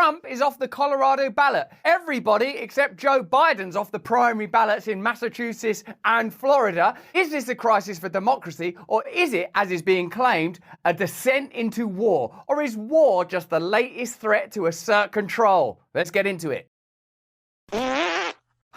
Trump is off the Colorado ballot. Everybody except Joe Biden's off the primary ballots in Massachusetts and Florida. Is this a crisis for democracy, or is it, as is being claimed, a descent into war? Or is war just the latest threat to assert control? Let's get into it.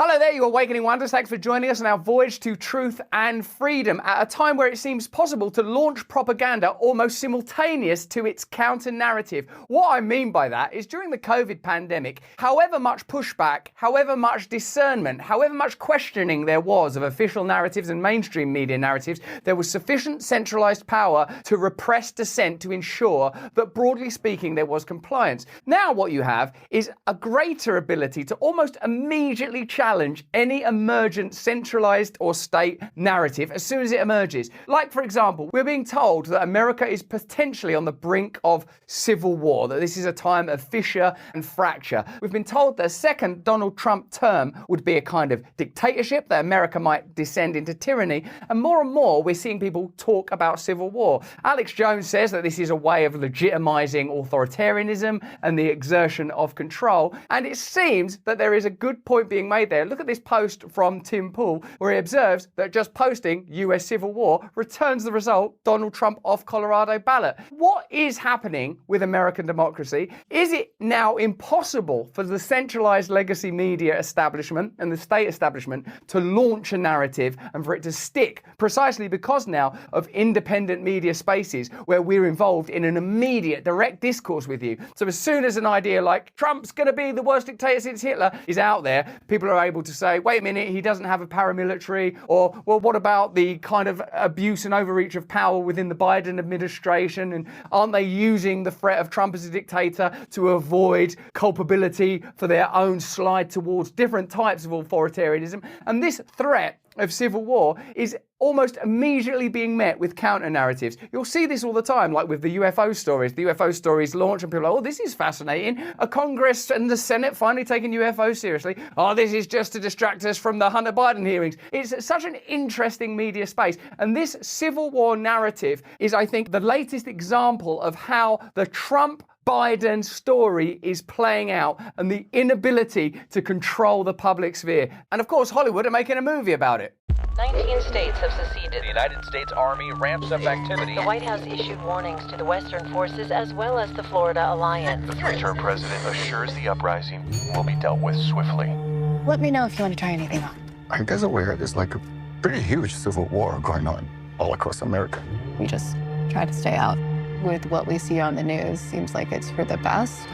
Hello there, you Awakening Wonders. Thanks for joining us on our voyage to truth and freedom at a time where it seems possible to launch propaganda almost simultaneous to its counter-narrative. What I mean by that is during the COVID pandemic, however much pushback, however much discernment, however much questioning there was of official narratives and mainstream media narratives, there was sufficient centralized power to repress dissent to ensure that, broadly speaking, there was compliance. Now what you have is a greater ability to almost immediately challenge any emergent centralized or state narrative as soon as it emerges. Like, for example, we're being told that America is potentially on the brink of civil war, that this is a time of fissure and fracture. We've been told that a second Donald Trump term would be a kind of dictatorship, that America might descend into tyranny, and more we're seeing people talk about civil war. Alex Jones says that this is a way of legitimizing authoritarianism and the exertion of control, and it seems that there is a good point being made there. Look at this post from Tim Pool, where he observes that just posting US civil war returns the result Donald Trump off Colorado ballot. What is happening with American democracy? Is it now impossible for the centralized legacy media establishment and the state establishment to launch a narrative and for it to stick, precisely because now of independent media spaces where we're involved in an immediate direct discourse with you? So as soon as an idea like Trump's going to be the worst dictator since Hitler is out there, people are able to say, wait a minute, he doesn't have a paramilitary, or, well, what about the kind of abuse and overreach of power within the Biden administration, and aren't they using the threat of Trump as a dictator to avoid culpability for their own slide towards different types of authoritarianism? And this threat of civil war is almost immediately being met with counter-narratives. You'll see this all the time, like with the UFO stories. The UFO stories launch and people are like, oh, this is fascinating. A Congress and the Senate finally taking UFOs seriously. Oh, this is just to distract us from the Hunter Biden hearings. It's such an interesting media space. And this civil war narrative is, I think, the latest example of how the Trump-Biden story is playing out and the inability to control the public sphere. And of course, Hollywood are making a movie about it. 19 states have seceded. The United States Army ramps up activity. The White House issued warnings to the Western forces as well as the Florida Alliance. The three-term president assures the uprising will be dealt with swiftly. Let me know if you want to try anything on. Are you guys aware there's like a pretty huge civil war going on all across America? We just try to stay out. With what we see on the news, seems like it's for the best.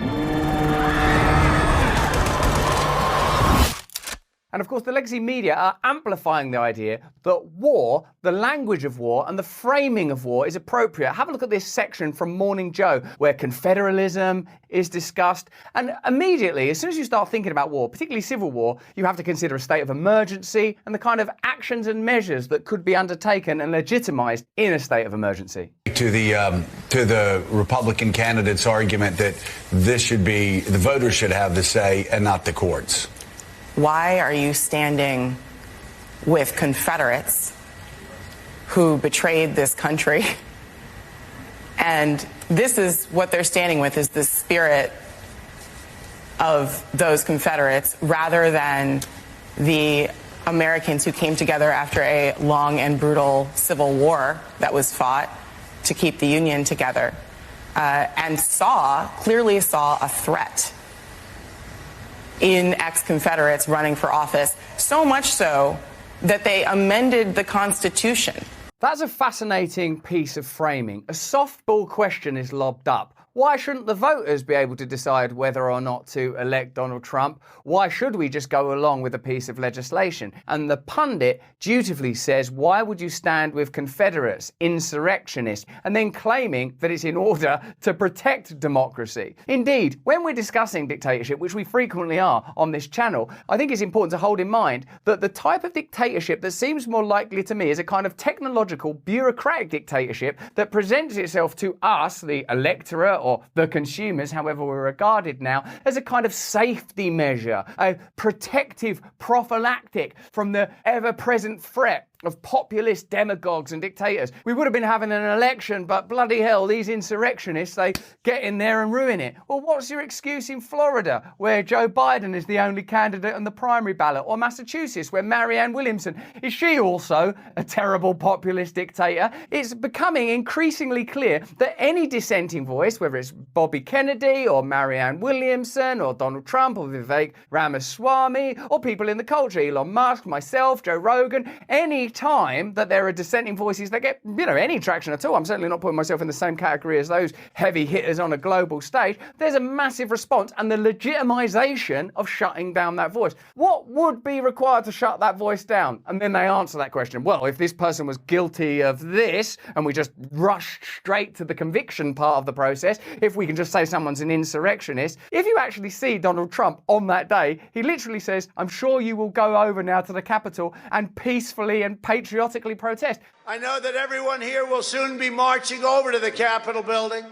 And of course, the legacy media are amplifying the idea that war, the language of war, and the framing of war is appropriate. Have a look at this section from Morning Joe, where confederalism is discussed. And immediately, as soon as you start thinking about war, particularly civil war, you have to consider a state of emergency and the kind of actions and measures that could be undertaken and legitimized in a state of emergency. To the Republican candidate's argument that this should be, the voters should have the say and not the courts. Why are you standing with Confederates who betrayed this country? And this is what they're standing with, is the spirit of those Confederates rather than the Americans who came together after a long and brutal civil war that was fought to keep the Union together, and clearly saw a threat in ex-Confederates running for office, so much so that they amended the Constitution. That's a fascinating piece of framing. A softball question is lobbed up. Why shouldn't the voters be able to decide whether or not to elect Donald Trump? Why should we just go along with a piece of legislation? And the pundit dutifully says, why would you stand with Confederates, insurrectionists, and then claiming that it's in order to protect democracy? Indeed, when we're discussing dictatorship, which we frequently are on this channel, I think it's important to hold in mind that the type of dictatorship that seems more likely to me is a kind of technological, bureaucratic dictatorship that presents itself to us, the electorate, or the consumers, however we're regarded now, as a kind of safety measure, a protective prophylactic from the ever-present threat of populist demagogues and dictators. We would have been having an election, but bloody hell, these insurrectionists, they get in there and ruin it. Well, what's your excuse in Florida, where Joe Biden is the only candidate on the primary ballot, or Massachusetts, where Marianne Williamson, is she also a terrible populist dictator? It's becoming increasingly clear that any dissenting voice, whether it's Bobby Kennedy or Marianne Williamson or Donald Trump or Vivek Ramaswamy or people in the culture, Elon Musk, myself, Joe Rogan, any time that there are dissenting voices that get, any traction at all, I'm certainly not putting myself in the same category as those heavy hitters on a global stage, there's a massive response and the legitimization of shutting down that voice. What would be required to shut that voice down? And then they answer that question. Well, if this person was guilty of this, and we just rush straight to the conviction part of the process, if we can just say someone's an insurrectionist, if you actually see Donald Trump on that day, he literally says, I'm sure you will go over now to the Capitol and peacefully and patriotically protest. I know that everyone here will soon be marching over to the Capitol building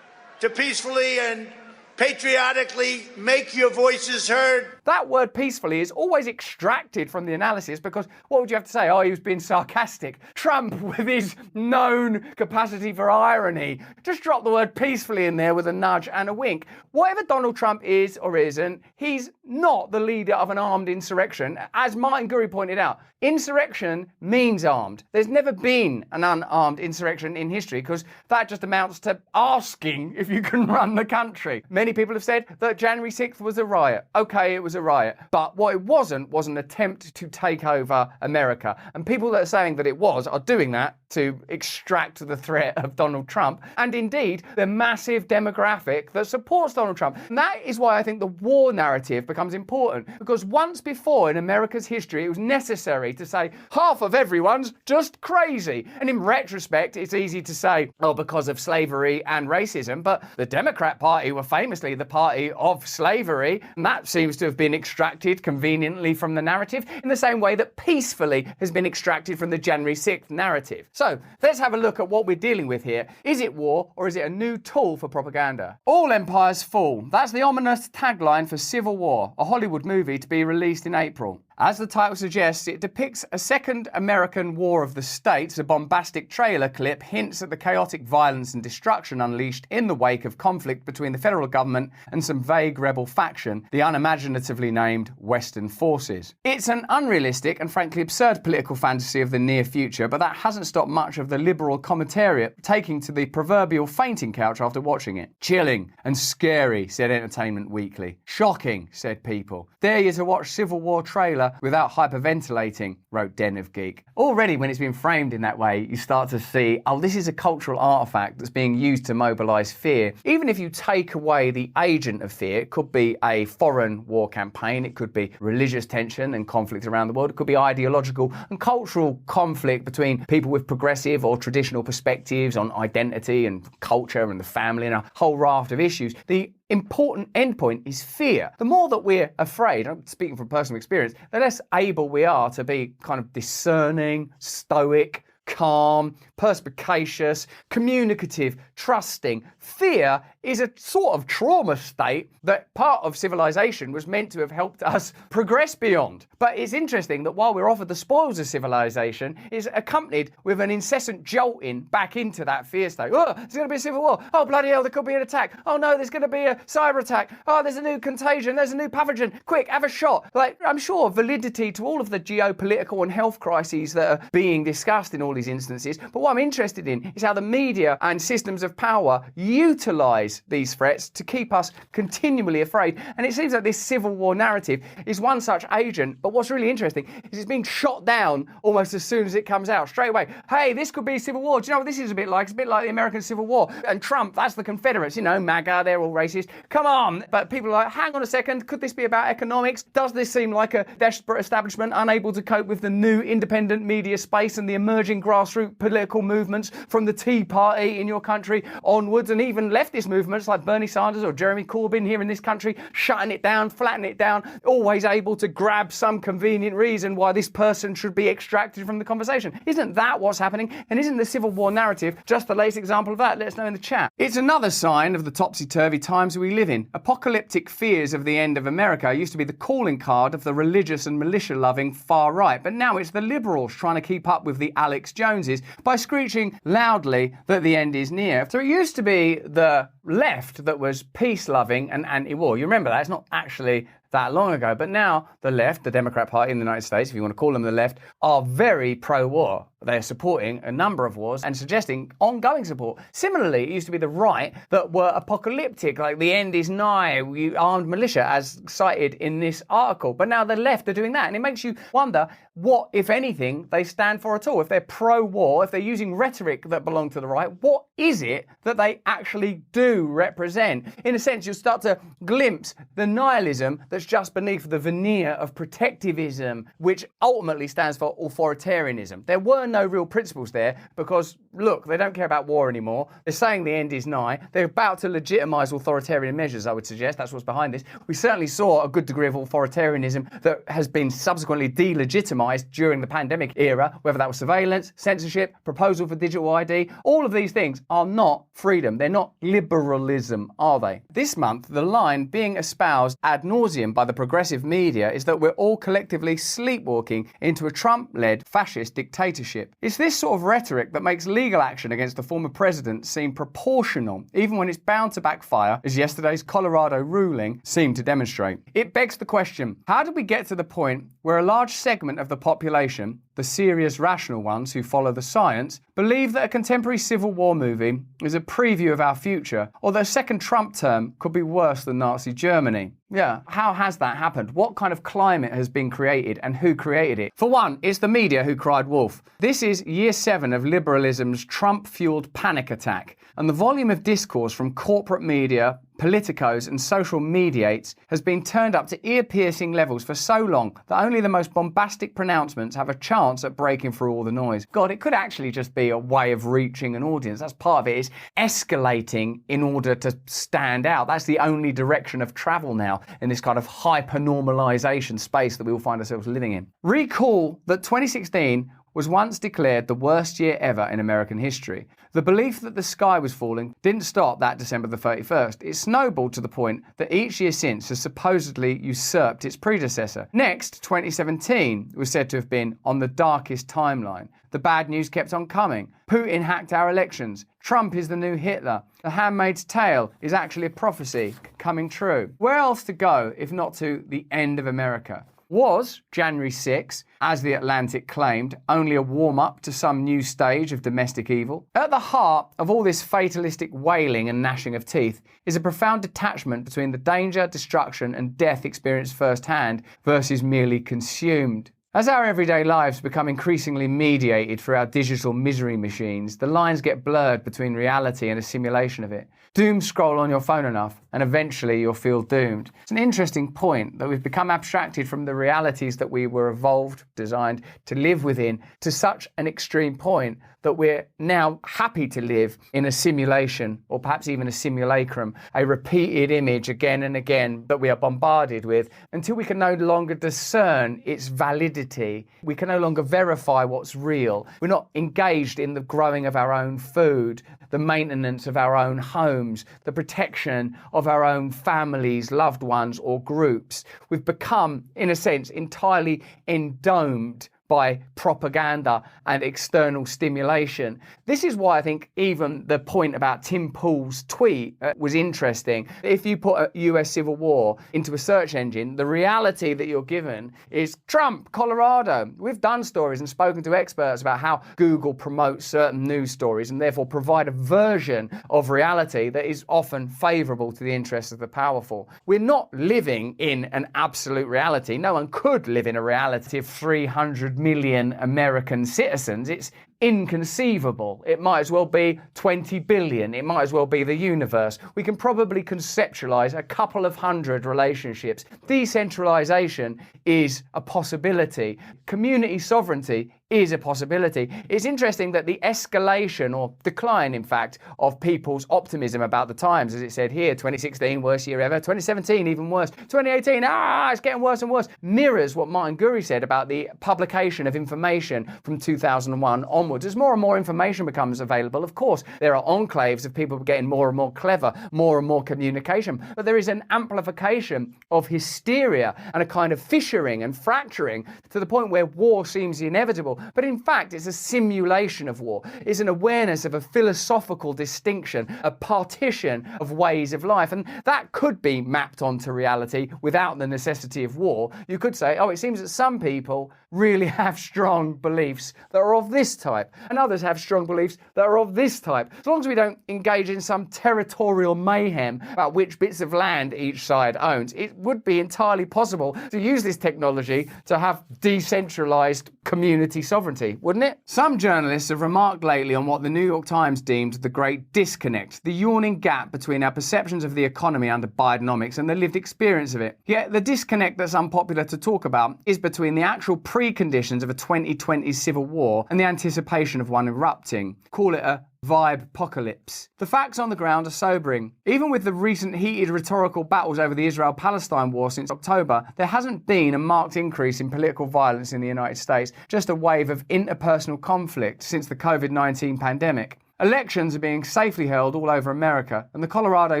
to peacefully and patriotically make your voices heard. That word peacefully is always extracted from the analysis because what would you have to say? Oh, he was being sarcastic. Trump, with his known capacity for irony, just drop the word peacefully in there with a nudge and a wink. Whatever Donald Trump is or isn't, he's not the leader of an armed insurrection. As Martin Gurry pointed out, insurrection means armed. There's never been an unarmed insurrection in history because that just amounts to asking if you can run the country. Many people have said that January 6th was a riot. Okay, it was a riot. But what it wasn't was an attempt to take over America. And people that are saying that it was are doing that to extract the threat of Donald Trump. And indeed, the massive demographic that supports Donald Trump. And that is why I think the war narrative becomes important. Because once before in America's history, it was necessary to say half of everyone's just crazy. And in retrospect, it's easy to say, oh, because of slavery and racism. But the Democrat Party were famously the party of slavery. And that seems to have been extracted conveniently from the narrative in the same way that peacefully has been extracted from the January 6th narrative. So let's have a look at what we're dealing with here. Is it war or is it a new tool for propaganda? All empires fall. That's the ominous tagline for Civil War, a Hollywood movie to be released in April. As the title suggests, it depicts a second American War of the States. A bombastic trailer clip hints at the chaotic violence and destruction unleashed in the wake of conflict between the federal government and some vague rebel faction, the unimaginatively named Western Forces. It's an unrealistic and frankly absurd political fantasy of the near future, but that hasn't stopped much of the liberal commentariat taking to the proverbial fainting couch after watching it. Chilling and scary, said Entertainment Weekly. Shocking, said People. Dare you to watch Civil War trailer without hyperventilating, wrote Den of Geek. Already when it's been framed in that way, you start to see, oh, this is a cultural artifact that's being used to mobilise fear. Even if you take away the agent of fear, it could be a foreign war campaign, it could be religious tension and conflict around the world, it could be ideological and cultural conflict between people with progressive or traditional perspectives on identity and culture and the family and a whole raft of issues. The important endpoint is fear. The more that we're afraid, I'm speaking from personal experience, the less able we are to be kind of discerning, stoic, calm, perspicacious, communicative, trusting. Fear is a sort of trauma state that part of civilization was meant to have helped us progress beyond. But it's interesting that while we're offered the spoils of civilization, it's accompanied with an incessant jolting back into that fear state. Oh, there's going to be a civil war. Oh, bloody hell, there could be an attack. Oh no, there's going to be a cyber attack. Oh, there's a new contagion. There's a new pathogen. Quick, have a shot. Like, I'm sure validity to all of the geopolitical and health crises that are being discussed in all these instances. But what I'm interested in is how the media and systems of power utilize these threats to keep us continually afraid. And it seems like this civil war narrative is one such agent. But what's really interesting is it's being shot down almost as soon as it comes out. Straight away, hey, this could be a civil war. Do you know what this is a bit like? It's a bit like the American Civil War. And Trump, that's the Confederates, MAGA, they're all racist. Come on. But people are like, hang on a second, could this be about economics? Does this seem like a desperate establishment unable to cope with the new independent media space and the emerging grassroots political movements from the Tea Party in your country onwards, and even leftist movements like Bernie Sanders or Jeremy Corbyn here in this country, shutting it down, flattening it down, always able to grab some convenient reason why this person should be extracted from the conversation. Isn't that what's happening? And isn't the Civil War narrative just the latest example of that? Let us know in the chat. It's another sign of the topsy-turvy times we live in. Apocalyptic fears of the end of America used to be the calling card of the religious and militia-loving far right, but now it's the liberals trying to keep up with the Alex Joneses by screeching loudly that the end is near. So it used to be the left that was peace-loving and anti-war. You remember that? It's not actually that long ago. But now the left, the Democrat Party in the United States, if you want to call them the left, are very pro-war. They're supporting a number of wars and suggesting ongoing support. Similarly, it used to be the right that were apocalyptic, like the end is nigh, armed militia, as cited in this article. But now the left are doing that. And it makes you wonder what, if anything, they stand for at all. If they're pro-war, if they're using rhetoric that belong to the right, what is it that they actually do represent? In a sense, you'll start to glimpse the nihilism that's just beneath the veneer of protectivism, which ultimately stands for authoritarianism. There were no real principles there because, look, they don't care about war anymore. They're saying the end is nigh. They're about to legitimise authoritarian measures, I would suggest. That's what's behind this. We certainly saw a good degree of authoritarianism that has been subsequently delegitimised during the pandemic era, whether that was surveillance, censorship, proposal for digital ID. All of these things are not freedom. They're not liberalism, are they? This month, the line being espoused ad nauseum by the progressive media is that we're all collectively sleepwalking into a Trump-led fascist dictatorship. It's this sort of rhetoric that makes legal action against the former president seem proportional, even when it's bound to backfire, as yesterday's Colorado ruling seemed to demonstrate. It begs the question, how did we get to the point where a large segment of the population, the serious rational ones who follow the science, believe that a contemporary Civil War movie is a preview of our future, or that a second Trump term could be worse than Nazi Germany? Yeah, how has that happened? What kind of climate has been created and who created it? For one, it's the media who cried wolf. This is year 7 of liberalism's Trump-fueled panic attack, and the volume of discourse from corporate media, politicos and social mediates has been turned up to ear-piercing levels for so long that only the most bombastic pronouncements have a chance at breaking through all the noise. God, it could actually just be a way of reaching an audience. That's part of it, is escalating in order to stand out. That's the only direction of travel now in this kind of hyper-normalization space that we all find ourselves living in. Recall that 2016 was once declared the worst year ever in American history. The belief that the sky was falling didn't stop that December the 31st. It snowballed to the point that each year since has supposedly usurped its predecessor. Next, 2017 was said to have been on the darkest timeline. The bad news kept on coming. Putin hacked our elections. Trump is the new Hitler. The Handmaid's Tale is actually a prophecy coming true. Where else to go if not to the end of America? Was January 6, as The Atlantic claimed, only a warm-up to some new stage of domestic evil? At the heart of all this fatalistic wailing and gnashing of teeth is a profound detachment between the danger, destruction and death experienced firsthand versus merely consumed. As our everyday lives become increasingly mediated through our digital misery machines, the lines get blurred between reality and a simulation of it. Doom scroll on your phone enough, and eventually you'll feel doomed. It's an interesting point that we've become abstracted from the realities that we were evolved, designed to live within, to such an extreme point that we're now happy to live in a simulation, or perhaps even a simulacrum, a repeated image again and again that we are bombarded with, until we can no longer discern its validity. We can no longer verify what's real. We're not engaged in the growing of our own food, the maintenance of our own homes, the protection of our own families, loved ones, or groups. We've become, in a sense, entirely endomed by propaganda and external stimulation. This is why I think even the point about Tim Pool's tweet was interesting. If you put a US Civil War into a search engine, the reality that you're given is Trump, Colorado. We've done stories and spoken to experts about how Google promotes certain news stories and therefore provide a version of reality that is often favourable to the interests of the powerful. We're not living in an absolute reality. No one could live in a reality of 300 million American citizens. It's inconceivable. It might as well be 20 billion. It might as well be the universe. We can probably conceptualize a couple of hundred relationships. Decentralization is a possibility. Community sovereignty is a possibility. It's interesting that the escalation, or decline in fact, of people's optimism about the times, as it said here, 2016, worst year ever, 2017, even worse, 2018, it's getting worse and worse, mirrors what Martin Gurry said about the publication of information from 2001 onwards. As more and more information becomes available, of course, there are enclaves of people getting more and more clever, more and more communication, but there is an amplification of hysteria and a kind of fissuring and fracturing to the point where war seems inevitable. But in fact, it's a simulation of war. It's an awareness of a philosophical distinction, a partition of ways of life. And that could be mapped onto reality without the necessity of war. You could say, it seems that some people really have strong beliefs that are of this type, and others have strong beliefs that are of this type. As long as we don't engage in some territorial mayhem about which bits of land each side owns, it would be entirely possible to use this technology to have decentralized community sovereignty, wouldn't it? Some journalists have remarked lately on what the New York Times deemed the great disconnect, the yawning gap between our perceptions of the economy under Bidenomics and the lived experience of it. Yet the disconnect that's unpopular to talk about is between the actual preconditions of a 2020 civil war and the anticipation of one erupting. Call it a vibe apocalypse. The facts on the ground are sobering. Even with the recent heated rhetorical battles over the Israel-Palestine war since October, there hasn't been a marked increase in political violence in the United States, just a wave of interpersonal conflict since the COVID-19 pandemic. Elections are being safely held all over America, and the Colorado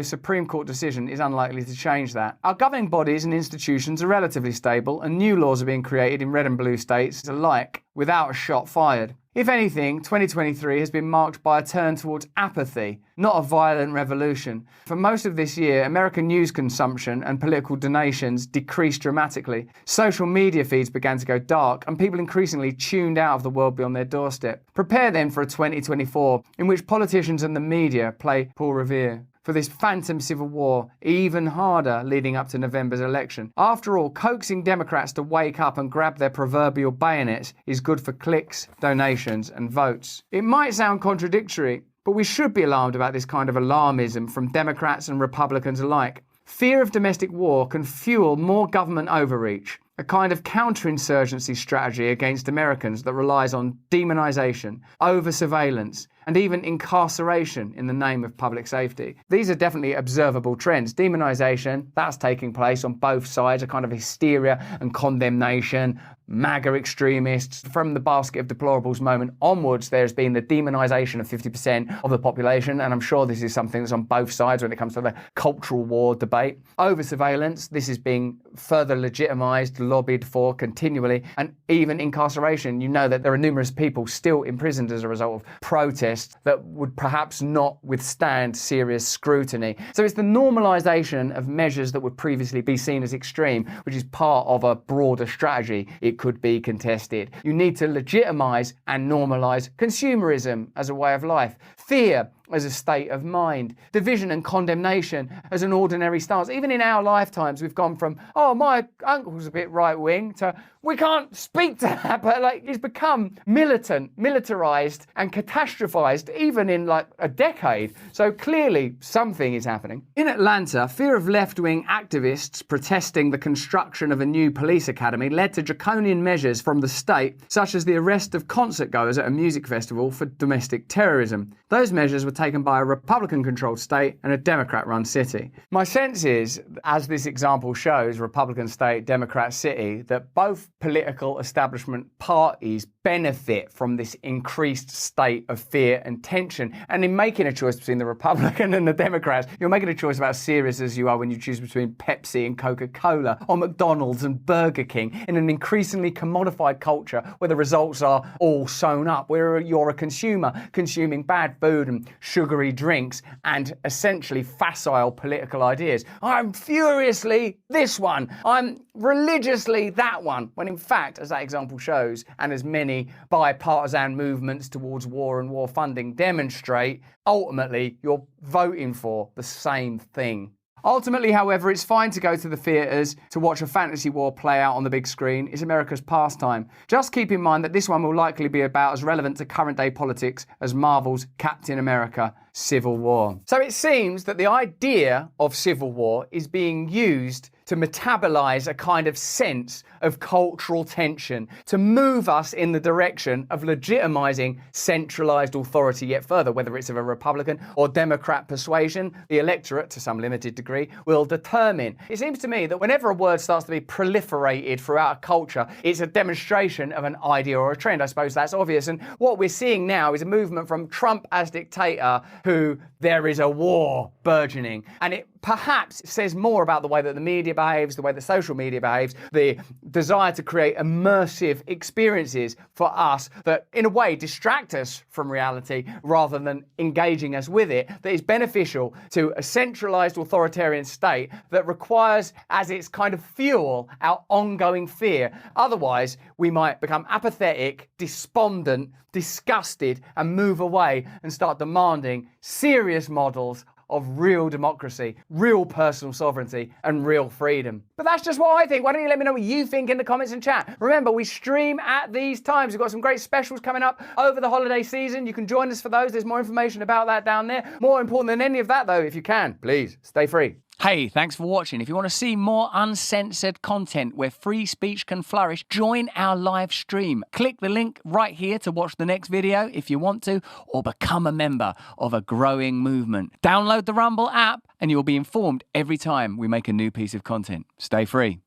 Supreme Court decision is unlikely to change that. Our governing bodies and institutions are relatively stable, and new laws are being created in red and blue states alike without a shot fired. If anything, 2023 has been marked by a turn towards apathy, not a violent revolution. For most of this year, American news consumption and political donations decreased dramatically. Social media feeds began to go dark, and people increasingly tuned out of the world beyond their doorstep. Prepare then for a 2024 in which politicians and the media play Paul Revere for this phantom civil war even harder leading up to November's election. After all, coaxing Democrats to wake up and grab their proverbial bayonets is good for clicks, donations, and votes. It might sound contradictory, but we should be alarmed about this kind of alarmism from Democrats and Republicans alike. Fear of domestic war can fuel more government overreach, a kind of counterinsurgency strategy against Americans that relies on demonization, over-surveillance, and even incarceration in the name of public safety. These are definitely observable trends. Demonization, that's taking place on both sides, a kind of hysteria and condemnation. MAGA extremists, from the basket of deplorables moment onwards, there's been the demonization of 50% of the population, and I'm sure this is something that's on both sides when it comes to the cultural war debate. Over-surveillance, this is being further legitimized, lobbied for continually, and even incarceration. You know that there are numerous people still imprisoned as a result of protests that would perhaps not withstand serious scrutiny. So it's the normalization of measures that would previously be seen as extreme, which is part of a broader strategy. It could be contested. You need to legitimize and normalize consumerism as a way of life, fear as a state of mind, division and condemnation as an ordinary stance. Even in our lifetimes, we've gone from, my uncle's a bit right-wing, to we can't speak to that, but it's become militant, militarized and catastrophized even in a decade. So clearly something is happening. In Atlanta, fear of left-wing activists protesting the construction of a new police academy led to draconian measures from the state, such as the arrest of concert goers at a music festival for domestic terrorism. Those measures were taken by a Republican-controlled state and a Democrat-run city. My sense is, as this example shows, Republican state, Democrat city, that both political establishment parties benefit from this increased state of fear and tension. And in making a choice between the Republican and the Democrats, you're making a choice about as serious as you are when you choose between Pepsi and Coca-Cola, or McDonald's and Burger King, in an increasingly commodified culture where the results are all sewn up, where you're a consumer consuming bad food and sugary drinks and essentially facile political ideas. I'm furiously this one. I'm religiously that one. When in fact, as that example shows, and as many bipartisan movements towards war and war funding demonstrate, ultimately you're voting for the same thing. Ultimately, however, it's fine to go to the theatres to watch a fantasy war play out on the big screen. It's America's pastime. Just keep in mind that this one will likely be about as relevant to current day politics as Marvel's Captain America Civil War. So it seems that the idea of civil war is being used to metabolize a kind of sense of cultural tension, to move us in the direction of legitimizing centralized authority yet further, whether it's of a Republican or Democrat persuasion. The electorate, to some limited degree, will determine. It seems to me that whenever a word starts to be proliferated throughout a culture, it's a demonstration of an idea or a trend. I suppose that's obvious. And what we're seeing now is a movement from Trump as dictator, who there is a war burgeoning. And it perhaps says more about the way that the media behaves, the way that social media behaves, the desire to create immersive experiences for us that in a way distract us from reality rather than engaging us with it, that is beneficial to a centralized authoritarian state that requires as its kind of fuel our ongoing fear. Otherwise, we might become apathetic, despondent, disgusted, and move away and start demanding serious models of real democracy, real personal sovereignty, and real freedom. But that's just what I think. Why don't you let me know what you think in the comments and chat? Remember, we stream at these times. We've got some great specials coming up over the holiday season. You can join us for those. There's more information about that down there. More important than any of that, though, if you can, please stay free. Hey, thanks for watching. If you want to see more uncensored content where free speech can flourish, join our live stream. Click the link right here to watch the next video if you want to, or become a member of a growing movement. Download the Rumble app and you'll be informed every time we make a new piece of content. Stay free.